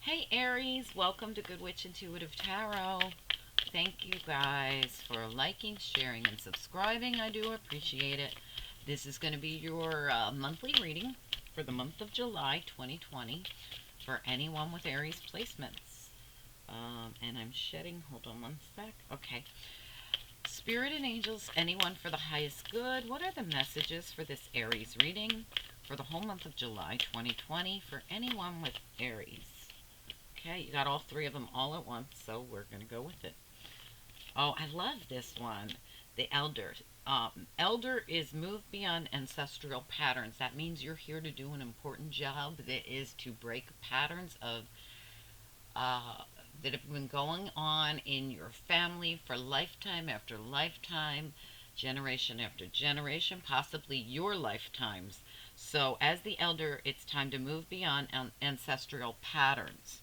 Hey Aries, welcome to Good Witch Intuitive Tarot. Thank you guys for liking, sharing, and subscribing. I do appreciate it. This is going to be your monthly reading for the month of July 2020 for anyone with Aries placements. And I'm shedding, hold on one sec. Okay. Spirit and angels, anyone for the highest good. What are the messages for this Aries reading for the whole month of July 2020 for anyone with Aries? Okay, you got all three of them all at once, so we're going to go with it. Oh, I love this one. The Elder. Elder is moved beyond ancestral patterns. That means you're here to do an important job that is to break patterns of that have been going on in your family for lifetime after lifetime, generation after generation, possibly your lifetimes. So, as the Elder, it's time to move beyond ancestral patterns.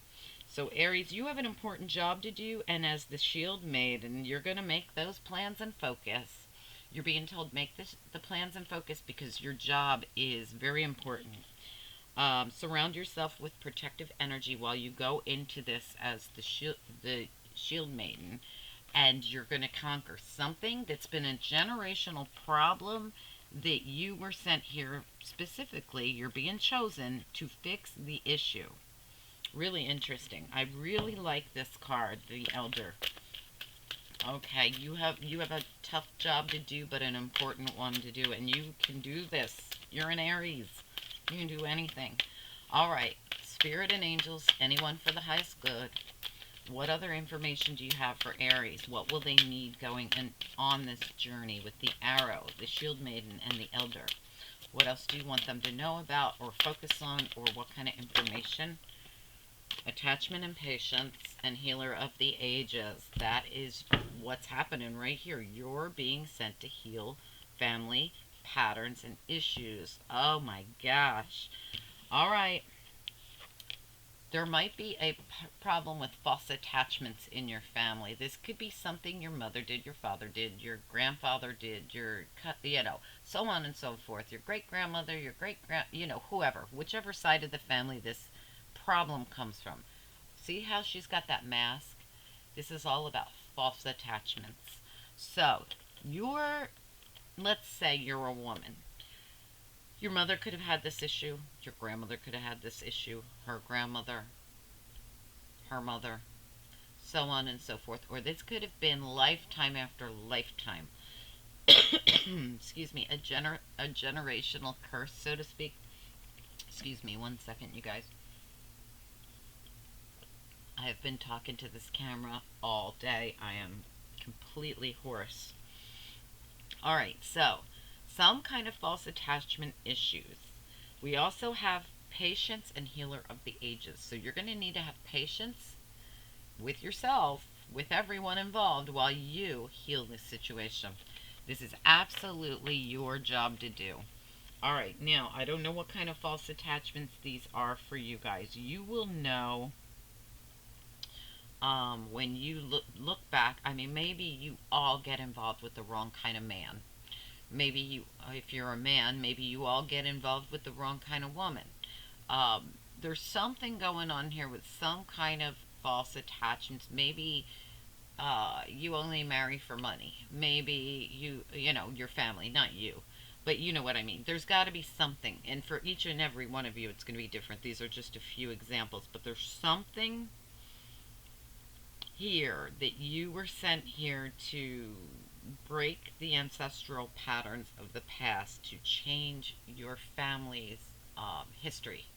So Aries, you have an important job to do, and as the shield maiden, you're going to make those plans and focus. You're being told make the plans and focus because your job is very important. Surround yourself with protective energy while you go into this as the shield maiden, and you're going to conquer something that's been a generational problem that you were sent here specifically. You're being chosen to fix the issue. Really interesting. I really like this card, the Elder. Okay, you have a tough job to do, but an important one to do, and you can do this. You're an Aries. You can do anything. All right, Spirit and angels, anyone for the highest good. What other information do you have for Aries? What will they need going on this journey with the Arrow, the Shield Maiden, and the Elder? What else do you want them to know about or focus on, or what kind of information? Attachment and patience and healer of the ages. That is what's happening right here. You're being sent to heal family patterns and issues. Oh my gosh. All right. There might be a problem with false attachments in your family. This could be something your mother did, your father did, your grandfather did, so on and so forth. Your great grandmother, your whoever, whichever side of the family this problem comes from. See how she's got that mask? This is all about false attachments. So, let's say you're a woman. Your mother could have had this issue. Your grandmother could have had this issue. Her grandmother, her mother, so on and so forth. Or this could have been lifetime after lifetime. Excuse me, a generational curse, so to speak. Excuse me, one second, you guys. I have been talking to this camera all day. I am completely hoarse. Alright, so some kind of false attachment issues. We also have patience and healer of the ages. So you're going to need to have patience with yourself, with everyone involved, while you heal this situation. This is absolutely your job to do. Alright, now, I don't know what kind of false attachments these are for you guys. You will know when you look back. I mean, maybe you all get involved with the wrong kind of man. Maybe if you're a man, maybe you all get involved with the wrong kind of woman. There's something going on here with some kind of false attachments. Maybe you only marry for money. Maybe your family, not you. But you know what I mean. There's got to be something. And for each and every one of you, it's going to be different. These are just a few examples. But there's something here that you were sent here to break the ancestral patterns of the past, to change your family's history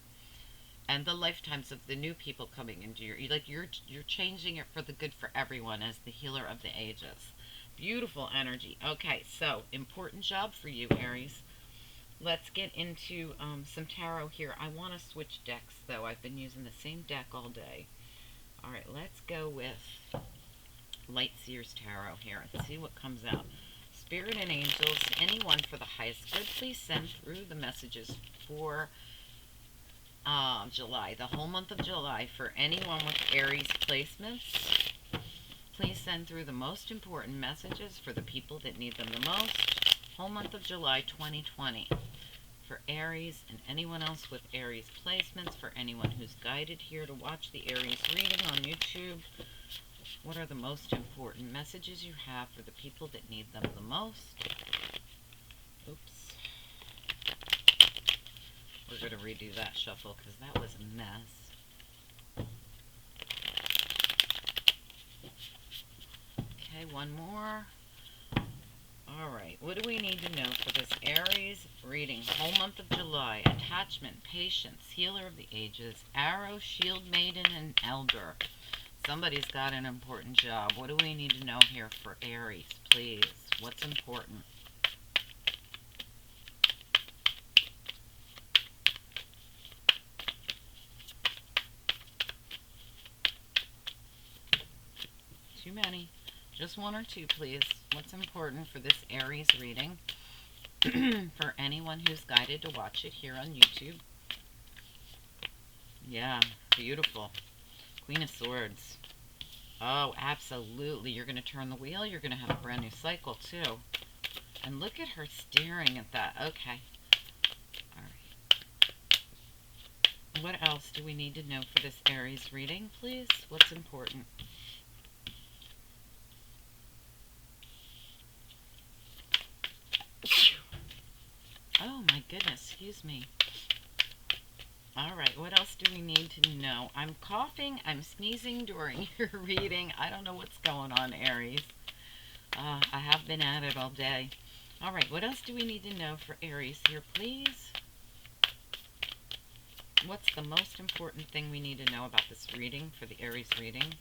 and the lifetimes of the new people coming into you're changing it for the good for everyone as the healer of the ages. Beautiful energy. Okay, so important job for you, Aries. Let's get into some tarot here. I want to switch decks though. I've been using the same deck all day. Alright, let's go with Light Seers Tarot here and see what comes out. Spirit and angels, anyone for the highest good, please send through the messages for July, the whole month of July, for anyone with Aries placements. Please send through the most important messages for the people that need them the most. Whole month of July 2020. for Aries and anyone else with Aries placements, for anyone who's guided here to watch the Aries reading on YouTube. What are the most important messages you have for the people that need them the most? Oops. We're going to redo that shuffle because that was a mess. Okay, one more. Alright, what do we need to know for this Aries reading? Whole month of July. Attachment, patience, healer of the ages, arrow, shield maiden, and elder. Somebody's got an important job. What do we need to know here for Aries, please? What's important? Too many. Just one or two, please. What's important for this Aries reading? For anyone who's guided to watch it here on YouTube. Yeah, beautiful. Queen of Swords. Oh, absolutely. You're going to turn the wheel. You're going to have a brand new cycle, too. And look at her staring at that. Okay. All right. What else do we need to know for this Aries reading, please? What's important? Oh, my goodness. Excuse me. All right, what else do we need to know? I'm coughing, I'm sneezing during your reading. I don't know what's going on, Aries. I have been at it all day. All right, what else do we need to know for Aries here, please? What's the most important thing we need to know about this reading, for the Aries reading?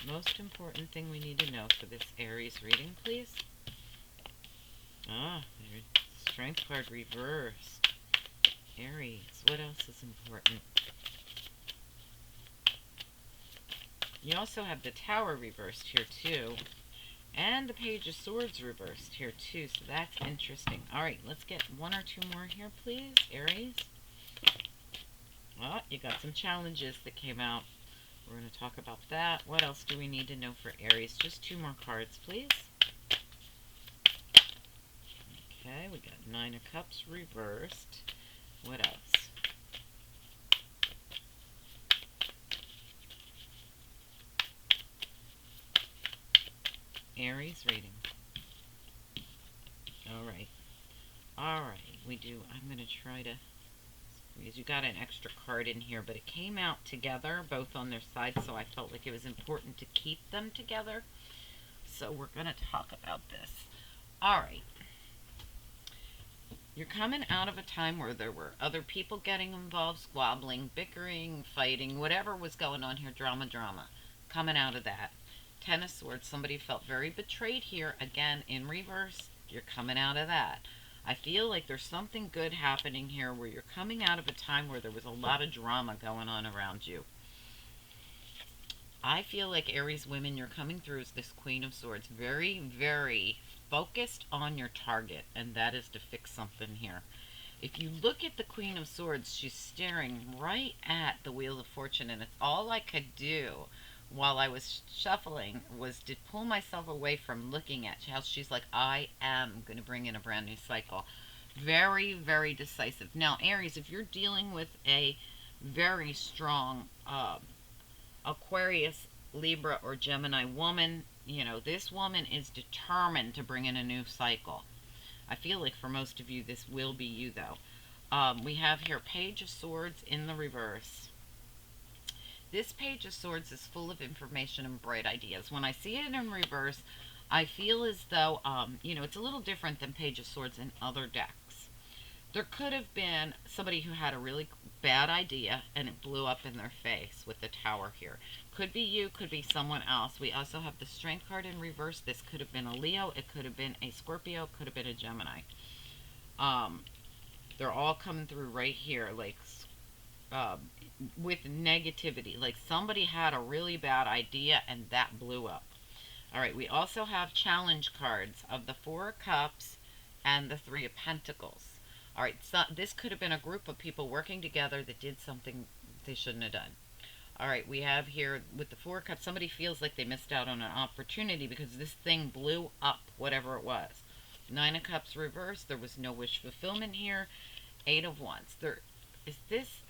Most important thing we need to know for this Aries reading, please? Ah, Strength card reversed. Aries, what else is important? You also have the Tower reversed here, too. And the Page of Swords reversed here, too. So that's interesting. All right, let's get one or two more here, please, Aries. Oh, you got some challenges that came out. We're going to talk about that. What else do we need to know for Aries? Just two more cards, please. Okay, we got Nine of Cups reversed. What else? Aries reading. Alright. Alright, I'm going to try to squeeze. You got an extra card in here, but it came out together, both on their sides, so I felt like it was important to keep them together. So we're going to talk about this. Alright. You're coming out of a time where there were other people getting involved, squabbling, bickering, fighting, whatever was going on here, drama. Coming out of that. Ten of Swords, somebody felt very betrayed here. Again, in reverse, you're coming out of that. I feel like there's something good happening here where you're coming out of a time where there was a lot of drama going on around you. I feel like Aries women, you're coming through as this Queen of Swords. Very, very focused on your target, and that is to fix something here. If you look at the Queen of Swords, she's staring right at the Wheel of Fortune, and it's all I could do while I was shuffling was to pull myself away from looking at how she's like, I am going to bring in a brand new cycle. Very, very decisive. Now, Aries, if you're dealing with a very strong Aquarius, Libra, or Gemini woman, you know, this woman is determined to bring in a new cycle. I feel like for most of you, this will be you, though. We have here Page of Swords in the reverse. This Page of Swords is full of information and bright ideas. When I see it in reverse, I feel as though, you know, it's a little different than Page of Swords in other decks. There could have been somebody who had a really bad idea and it blew up in their face with the Tower here. Could be you, could be someone else. We also have the Strength card in reverse. This could have been a Leo, it could have been a Scorpio, could have been a Gemini. They're all coming through right here, like with negativity. Like somebody had a really bad idea and that blew up. All right, we also have challenge cards of the Four of Cups and the Three of Pentacles. All right, so this could have been a group of people working together that did something they shouldn't have done. All right, we have here with the Four of Cups, somebody feels like they missed out on an opportunity because this thing blew up, whatever it was. Nine of Cups reversed, there was no wish fulfillment here. Eight of Wands. There is this,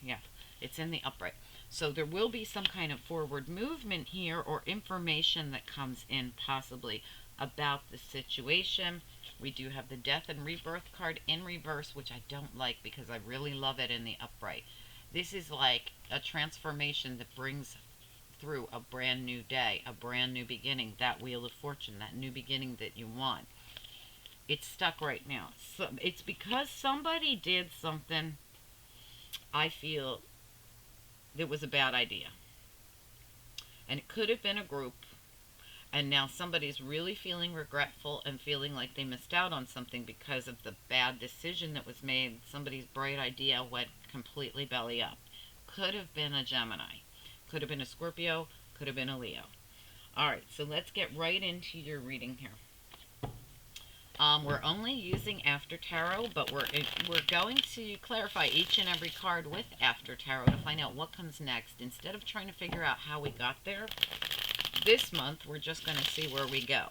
yeah, it's in the upright. So there will be some kind of forward movement here or information that comes in possibly about the situation. We do have the Death and Rebirth card in reverse, which I don't like because I really love it in the upright. This is like a transformation that brings through a brand new day, a brand new beginning, that Wheel of Fortune, that new beginning that you want. It's stuck right now. So it's because somebody did something, I feel, that was a bad idea. And it could have been a group. And now somebody's really feeling regretful and feeling like they missed out on something because of the bad decision that was made. Somebody's bright idea went completely belly up. Could have been a Gemini. Could have been a Scorpio. Could have been a Leo. All right, so let's get right into your reading here. We're only using After Tarot, but we're going to clarify each and every card with After Tarot to find out what comes next. Instead of trying to figure out how we got there, this month we're just going to see where we go.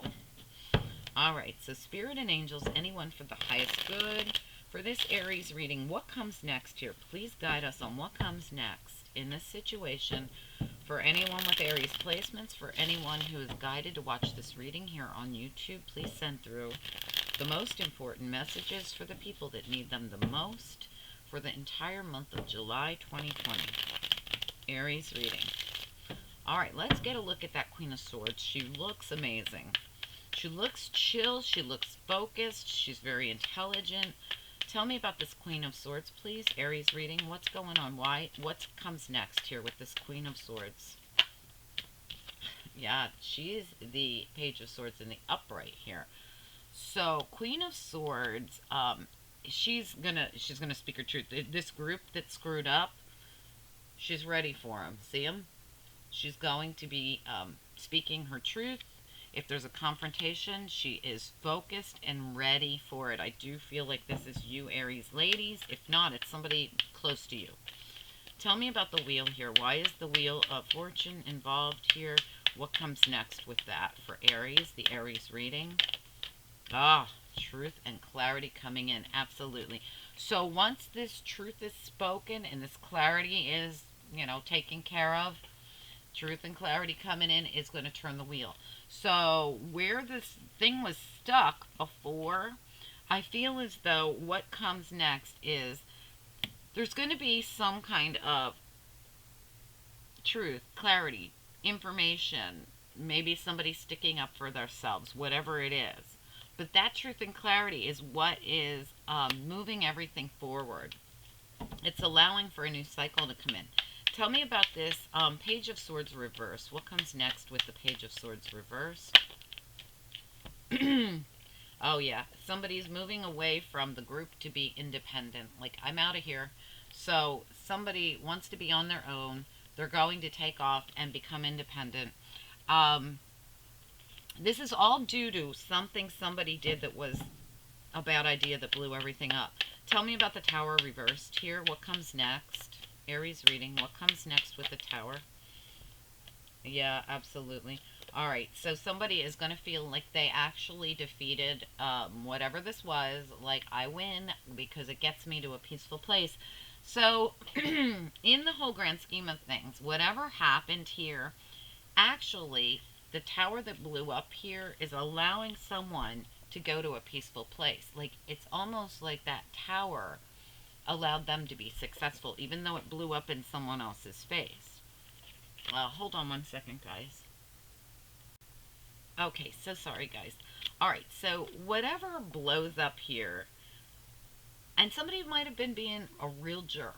All right, so Spirit and Angels, anyone for the highest good. For this Aries reading, what comes next here? Please guide us on what comes next in this situation. For anyone with Aries placements, for anyone who is guided to watch this reading here on YouTube, please send through the most important messages for the people that need them the most for the entire month of July 2020. Aries reading. All right, let's get a look at that Queen of Swords. She looks amazing. She looks chill. She looks focused. She's very intelligent. Tell me about this Queen of Swords, please. Aries reading. What's going on? Why? What comes next here with this Queen of Swords? Yeah, she is the Page of Swords in the upright here. So Queen of Swords, she's gonna speak her truth. This group that screwed up, she's ready for them. See them? She's going to be speaking her truth. If there's a confrontation, she is focused and ready for it. I do feel like this is you, Aries ladies. If not, it's somebody close to you. Tell me about the wheel here. Why is the Wheel of Fortune involved here? What comes next with that for Aries, the Aries reading? Ah, truth and clarity coming in. Absolutely. So once this truth is spoken and this clarity is, taken care of, truth and clarity coming in is going to turn the wheel. So where this thing was stuck before, I feel as though what comes next is there's going to be some kind of truth, clarity, information, maybe somebody sticking up for themselves, whatever it is. But that truth and clarity is what is moving everything forward. It's allowing for a new cycle to come in. Tell me about this Page of Swords reverse. What comes next with the Page of Swords reverse? Oh, yeah. Somebody's moving away from the group to be independent. Like, I'm out of here. So somebody wants to be on their own. They're going to take off and become independent. This is all due to something somebody did that was a bad idea that blew everything up. Tell me about the Tower reversed here. What comes next? Aries reading. What comes next with the Tower? Yeah, absolutely. All right, so somebody is going to feel like they actually defeated whatever this was. Like, I win because it gets me to a peaceful place. So, in the whole grand scheme of things, whatever happened here, actually, the tower that blew up here is allowing someone to go to a peaceful place. Like, it's almost like that tower allowed them to be successful, even though it blew up in someone else's face. Hold on one second, guys. Okay, so sorry, guys. All right, so whatever blows up here, and somebody might have been being a real jerk,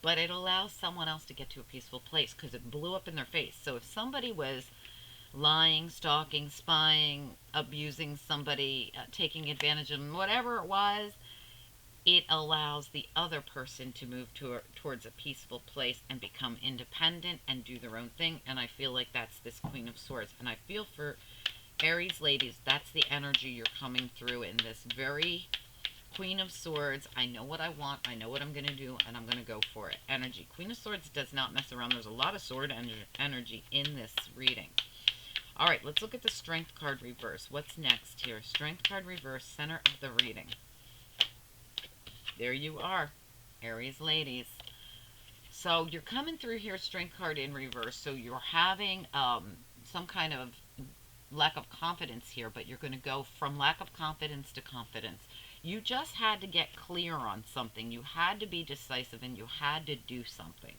but it allows someone else to get to a peaceful place because it blew up in their face. So if somebody was lying, stalking, spying, abusing somebody, taking advantage of them, whatever it was, it allows the other person to move towards a peaceful place and become independent and do their own thing. And I feel like that's this Queen of Swords. And I feel for Aries ladies, that's the energy you're coming through in this very Queen of Swords, I know what I want, I know what I'm going to do, and I'm going to go for it. Energy. Queen of Swords does not mess around. There's a lot of sword energy in this reading. All right, let's look at the Strength card reverse. What's next here? Strength card reverse, center of the reading. There you are, Aries ladies. So you're coming through here, Strength card in reverse. So you're having some kind of lack of confidence here, but you're going to go from lack of confidence to confidence. You just had to get clear on something. You had to be decisive and you had to do something.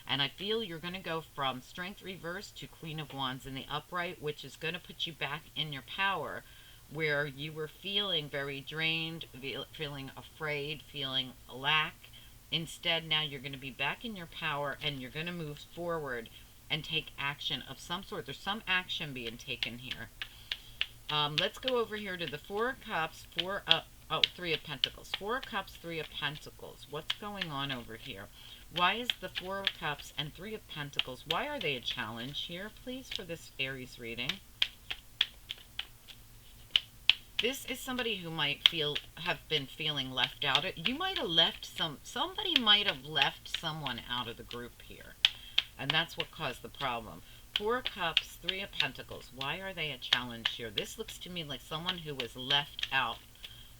And I feel you're going to go from Strength reverse to Queen of Wands in the upright, which is going to put you back in your power, where you were feeling very drained, feeling afraid, feeling lack. Instead, now you're going to be back in your power and you're going to move forward and take action of some sort. There's some action being taken here. Let's go over here to the Four of Cups, Three of Pentacles. Four of Cups, Three of Pentacles. What's going on over here? Why is the Four of Cups and Three of Pentacles, why are they a challenge here, please, for this Aries reading? This is somebody who might have been feeling left out. You might have left somebody might have left someone out of the group here. And that's what caused the problem. Four of Cups, Three of Pentacles. Why are they a challenge here? This looks to me like someone who was left out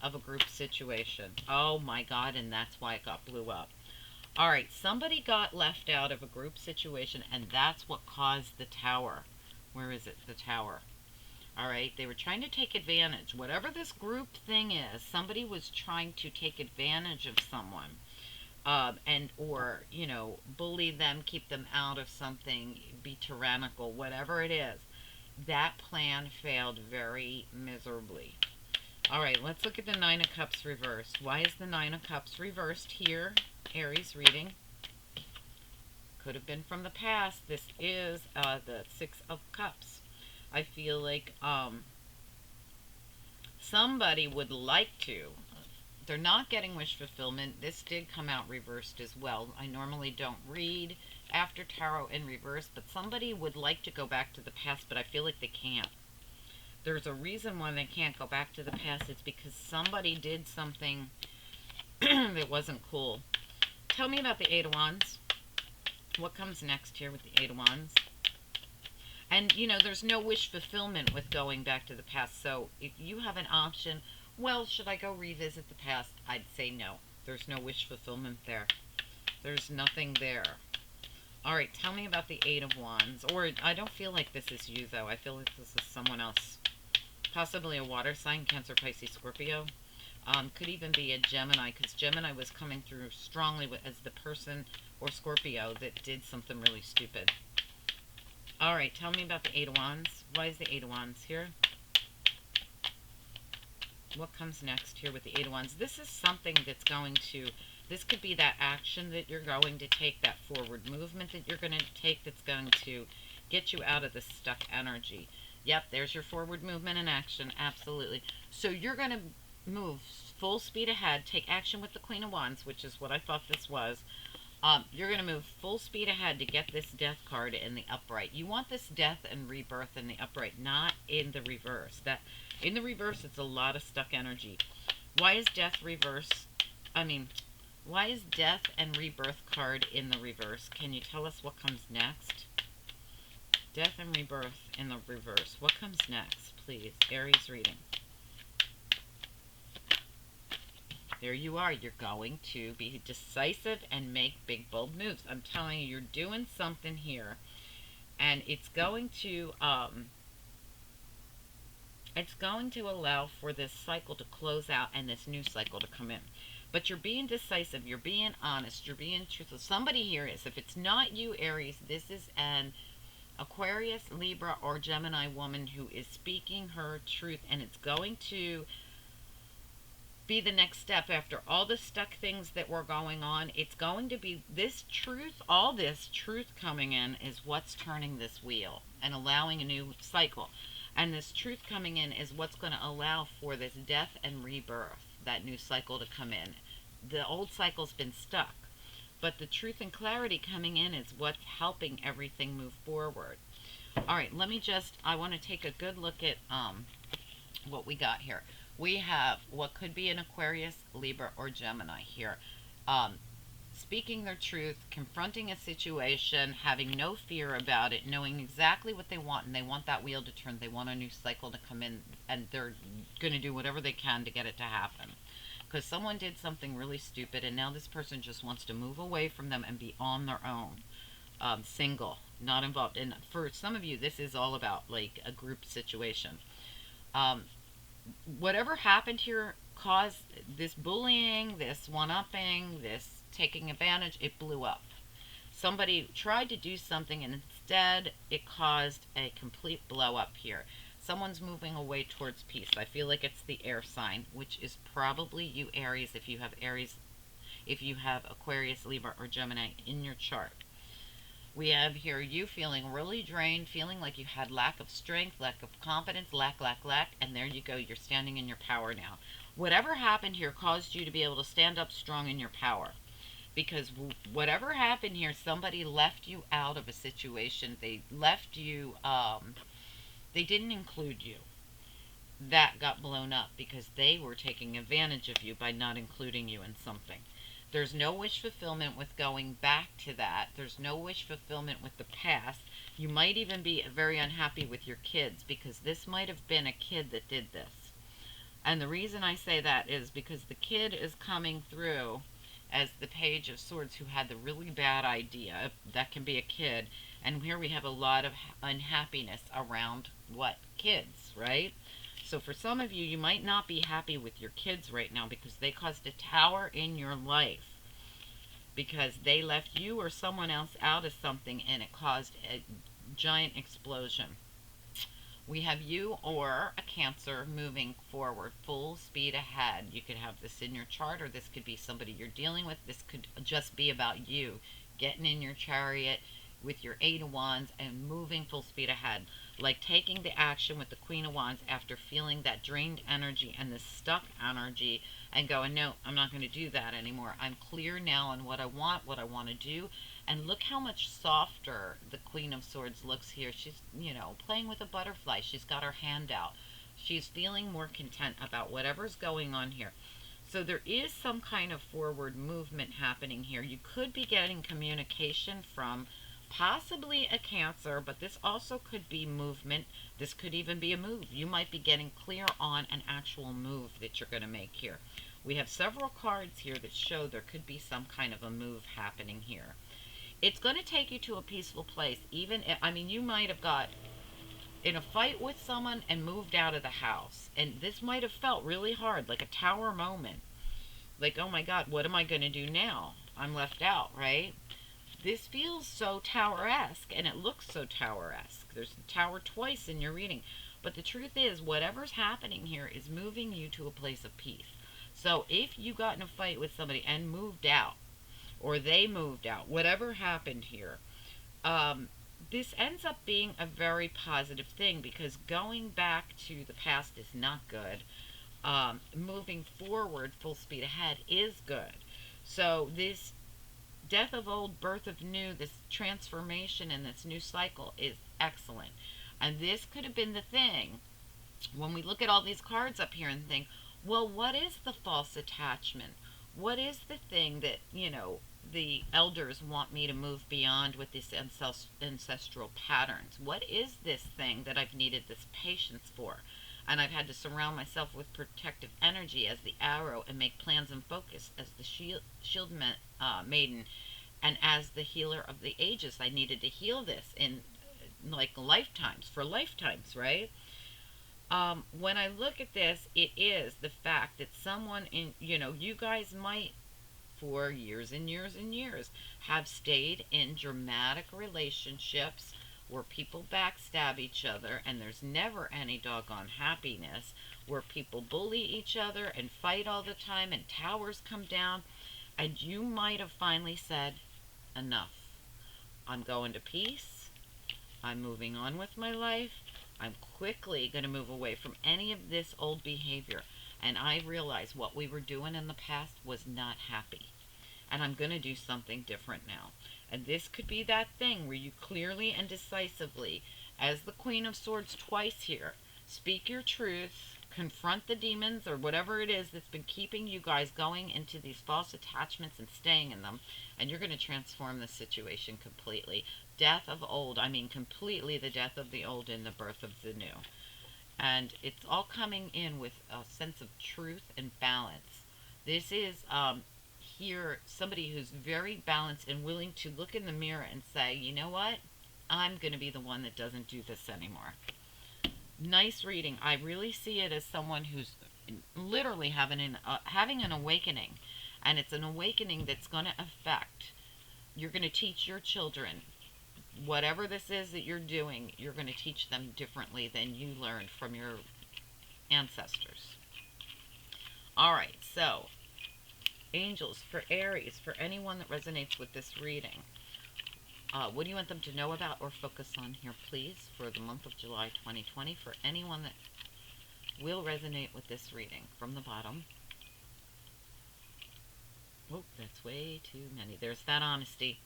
of a group situation. Oh my God, and that's why it got blew up. All right, somebody got left out of a group situation, and that's what caused the Tower. Where is it? The Tower. All right, they were trying to take advantage. Whatever this group thing is, somebody was trying to take advantage of someone. Or, you know, bully them, keep them out of something, be tyrannical, whatever it is. That plan failed very miserably. All right, let's look at the Nine of Cups reversed. Why is the Nine of Cups reversed here, Aries reading? Could have been from the past. This is the Six of Cups. I feel like somebody would like to. They're not getting wish fulfillment. This did come out reversed as well. I normally don't read after tarot in reverse, but somebody would like to go back to the past, but I feel like they can't. There's a reason why they can't go back to the past. It's because somebody did something that wasn't cool. Tell me about the Eight of Wands. What comes next here with the Eight of Wands? And, you know, there's no wish fulfillment with going back to the past. So if you have an option, well, should I go revisit the past? I'd say no. There's no wish fulfillment there. There's nothing there. All right, tell me about the Eight of Wands. Or I don't feel like this is you, though. I feel like this is someone else. Possibly a water sign, Cancer, Pisces, Scorpio. Could even be a Gemini, because Gemini was coming through strongly as the person, or Scorpio, that did something really stupid. All right, tell me about the Eight of Wands. Why is the Eight of Wands here? What comes next here with the Eight of Wands? This is something that's going to, this could be that action that you're going to take, that forward movement that you're going to take that's going to get you out of the stuck energy. Yep, there's your forward movement and action, absolutely. So you're going to move full speed ahead, take action with the Queen of Wands, which is what I thought this was. You're going to move full speed ahead to get this Death card in the upright. You want this death and rebirth in the upright, not in the reverse. That in the reverse, it's a lot of stuck energy. Why is death reverse? Why is death and rebirth card in the reverse? Can you tell us what comes next? Death and rebirth in the reverse. What comes next, please? Aries reading. There you are. You're going to be decisive and make big, bold moves. I'm telling you, you're doing something here. And it's going to allow for this cycle to close out and this new cycle to come in. But you're being decisive. You're being honest. You're being truthful. Somebody here is. If it's not you, Aries, this is an Aquarius, Libra, or Gemini woman who is speaking her truth. And it's going to be the next step after all the stuck things that were going on. It's going to be this truth, all this truth coming in is what's turning this wheel and allowing a new cycle. And this truth coming in is what's going to allow for this death and rebirth, that new cycle to come in. The old cycle's been stuck, but the truth and clarity coming in is what's helping everything move forward. All right, I want to take a good look at what we got here. We have what could be an Aquarius, Libra, or Gemini here. Um, Speaking their truth, confronting a situation, having no fear about it, knowing exactly what they want, and they want that wheel to turn. They want a new cycle to come in, and they're going to do whatever they can to get it to happen. Because someone did something really stupid, and now this person just wants to move away from them and be on their own, single, not involved. And for some of you, this is all about like a group situation. Um, Whatever happened here caused this bullying, this one upping, this taking advantage, it blew up. Somebody tried to do something and instead it caused a complete blow up here. Someone's moving away towards peace. I feel like it's the air sign, which is probably you, Aries, if you have Aries, if you have Aquarius, Libra, or Gemini in your chart. We have here you feeling really drained, feeling like you had lack of strength, lack of confidence, lack, and there you go. You're standing in your power now. Whatever happened here caused you to be able to stand up strong in your power. Because whatever happened here, somebody left you out of a situation. They left you, they didn't include you. That got blown up because they were taking advantage of you by not including you in something. There's no wish fulfillment with going back to that. There's no wish fulfillment with the past. You might even be very unhappy with your kids because this might have been a kid that did this. And the reason I say that is because the kid is coming through as the Page of Swords who had the really bad idea. That can be a kid. And here we have a lot of unhappiness around what? Kids, right? So for some of you, you might not be happy with your kids right now because they caused a tower in your life because they left you or someone else out of something and it caused a giant explosion. We have you or a Cancer moving forward, full speed ahead. You could have this in your chart, or this could be somebody you're dealing with. This could just be about you getting in your chariot with your Eight of Wands and moving full speed ahead. Like taking the action with the Queen of Wands after feeling that drained energy and the stuck energy and going, no, I'm not going to do that anymore. I'm clear now on what I want to do. And look how much softer the Queen of Swords looks here. She's, playing with a butterfly. She's got her hand out. She's feeling more content about whatever's going on here. So there is some kind of forward movement happening here. You could be getting communication from possibly a Cancer, but this also could be movement. This could even be a move. You might be getting clear on an actual move that you're going to make here. We have several cards here that show there could be some kind of a move happening here. It's going to take you to a peaceful place. Even if, I mean, you might have got in a fight with someone and moved out of the house. And this might have felt really hard, like a tower moment. Like, oh my God, what am I going to do now? I'm left out, right? This feels so tower-esque, and it looks so tower-esque. There's the tower twice in your reading. But the truth is, whatever's happening here is moving you to a place of peace. So if you got in a fight with somebody and moved out, or they moved out, whatever happened here, this ends up being a very positive thing because going back to the past is not good. Moving forward full speed ahead is good. So this death of old, birth of new, this transformation and this new cycle is excellent. And this could have been the thing when we look at all these cards up here and think, well, what is the false attachment? What is the thing that, the elders want me to move beyond with these ancestral patterns? What is this thing that I've needed this patience for? And I've had to surround myself with protective energy as the arrow and make plans and focus as the shield maiden and as the healer of the ages. I needed to heal this in like lifetimes, for lifetimes, right? When I look at this, it is the fact that someone in, you guys might for years and years and years have stayed in dramatic relationships where people backstab each other and there's never any doggone happiness, where people bully each other and fight all the time and towers come down, and you might have finally said, enough. I'm going to peace. I'm moving on with my life. I'm quickly going to move away from any of this old behavior. And I realized what we were doing in the past was not happy. And I'm going to do something different now. And this could be that thing where you clearly and decisively, as the Queen of Swords twice here, speak your truth, confront the demons or whatever it is that's been keeping you guys going into these false attachments and staying in them, and you're going to transform the situation completely. Death of old, I mean completely the death of the old and the birth of the new. And it's all coming in with a sense of truth and balance. This is here somebody who's very balanced and willing to look in the mirror and say, you know what? I'm going to be the one that doesn't do this anymore. Nice reading. I really see it as someone who's literally having an awakening, and it's an awakening that's going to affect. You're going to teach your children whatever this is that you're doing. You're going to teach them differently than you learned from your ancestors. All right, so angels for Aries, for anyone that resonates with this reading. What do you want them to know about or focus on here, please, for the month of July 2020, for anyone that will resonate with this reading? From the bottom. Oh, that's way too many. There's that honesty.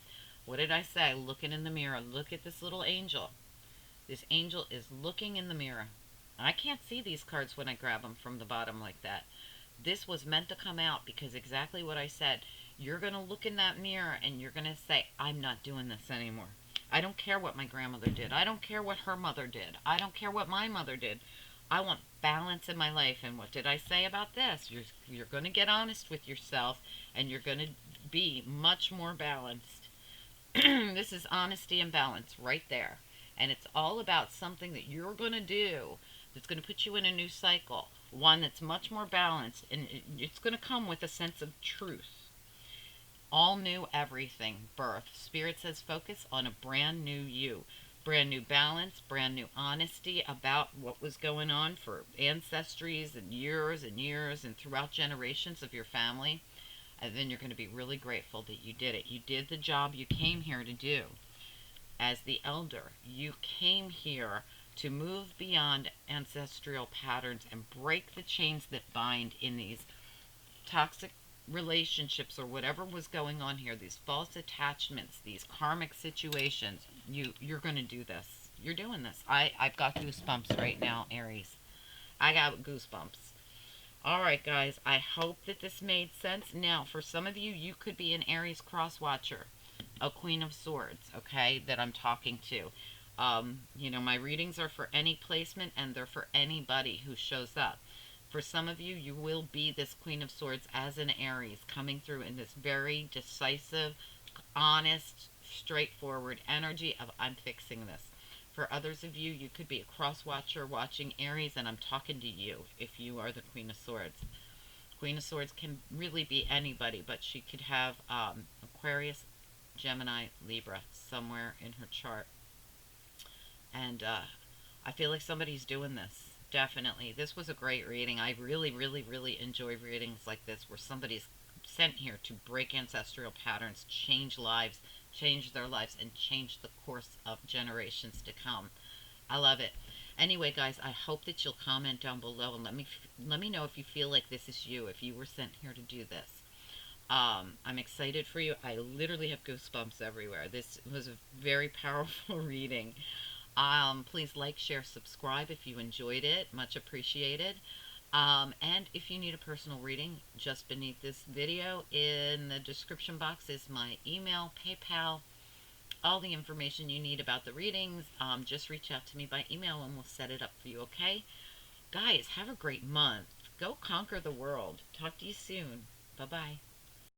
What did I say? Looking in the mirror. Look at this little angel. This angel is looking in the mirror. I can't see these cards when I grab them from the bottom like that. This was meant to come out because exactly what I said. You're going to look in that mirror and you're going to say, I'm not doing this anymore. I don't care what my grandmother did. I don't care what her mother did. I don't care what my mother did. I want balance in my life. And what did I say about this? You're going to get honest with yourself and you're going to be much more balanced. This is honesty and balance right there. And it's all about something that you're going to do that's going to put you in a new cycle, one that's much more balanced, and it's going to come with a sense of truth. All new everything, birth. Spirit says focus on a brand new you. Brand new balance, brand new honesty about what was going on for ancestries and years and throughout generations of your family. And then you're going to be really grateful that you did it. You did the job you came here to do. As the elder, you came here to move beyond ancestral patterns and break the chains that bind in these toxic relationships or whatever was going on here, these false attachments, these karmic situations. You're going to do this. You're doing this. I've got goosebumps right now, Aries. I got goosebumps. All right, guys, I hope that this made sense. Now, for some of you, you could be an Aries cross watcher, a Queen of Swords, okay, that I'm talking to. My readings are for any placement and they're for anybody who shows up. For some of you, you will be this Queen of Swords as an Aries, coming through in this very decisive, honest, straightforward energy of I'm fixing this. For others of you, you could be a cross watcher watching Aries, and I'm talking to you if you are the Queen of Swords. Queen of Swords can really be anybody, but she could have Aquarius, Gemini, Libra somewhere in her chart. And I feel like somebody's doing this. Definitely. This was a great reading. I really, really, really enjoy readings like this where somebody's sent here to break ancestral patterns, change lives, change their lives, and change the course of generations to come. I love it. Anyway, guys, I hope that you'll comment down below and let me know if you feel like this is you, if you were sent here to do this. I'm excited for you. I literally have goosebumps everywhere. This was a very powerful reading. Please like, share, subscribe if you enjoyed it. Much appreciated. And if you need a personal reading, just beneath this video in the description box is my email, PayPal, all the information you need about the readings. Just reach out to me by email and we'll set it up for you, okay? Guys, have a great month. Go conquer the world. Talk to you soon. Bye-bye.